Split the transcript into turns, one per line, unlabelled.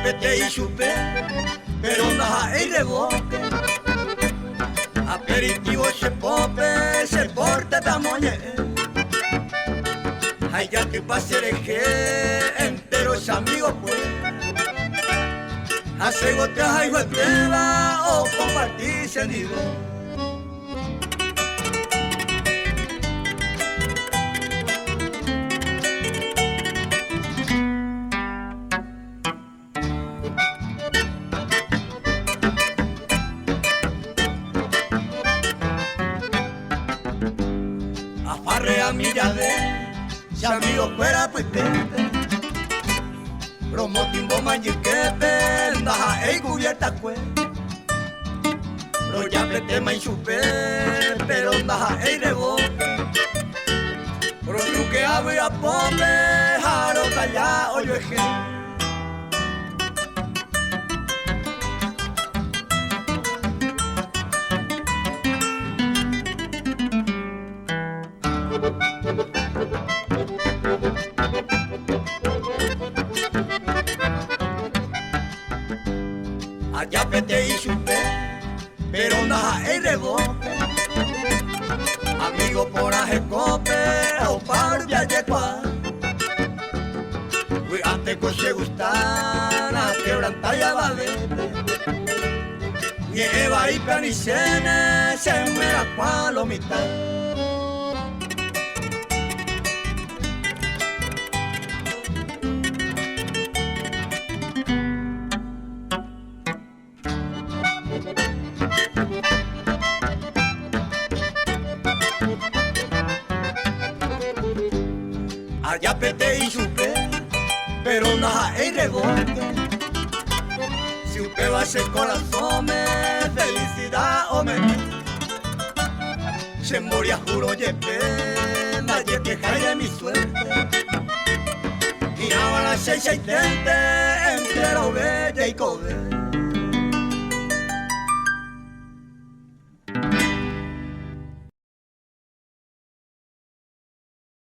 pete y chupé, pero naja y rebote. Aperitivo se porta tamoñe. Ay, ya que pasereje enteros amigos pues. Hace goteas ay guateva o compartir sentido. Afarrea milla de si amigos fuera pues tente. Promo timbo manjiquete, ndaja ei cubierta cue. Pero ya pretema y chupé, pero ndaja ei rebote. Pero truque ave a pope, jaro calla oyo eje. Allá pete y chupé, pero naja el rebote. Amigo por ajecope, o par de ayecua. Fui antes que se gustara, quebrantar ya valete. Lleva y panicene, se me la palomita. Allá pete y chupé, pero naja el rebote. Si usted va a ser corazón, felicidad o me se moría juro yepe, nadie queja de mi suerte. Y ahora 6 entero bella y cobre.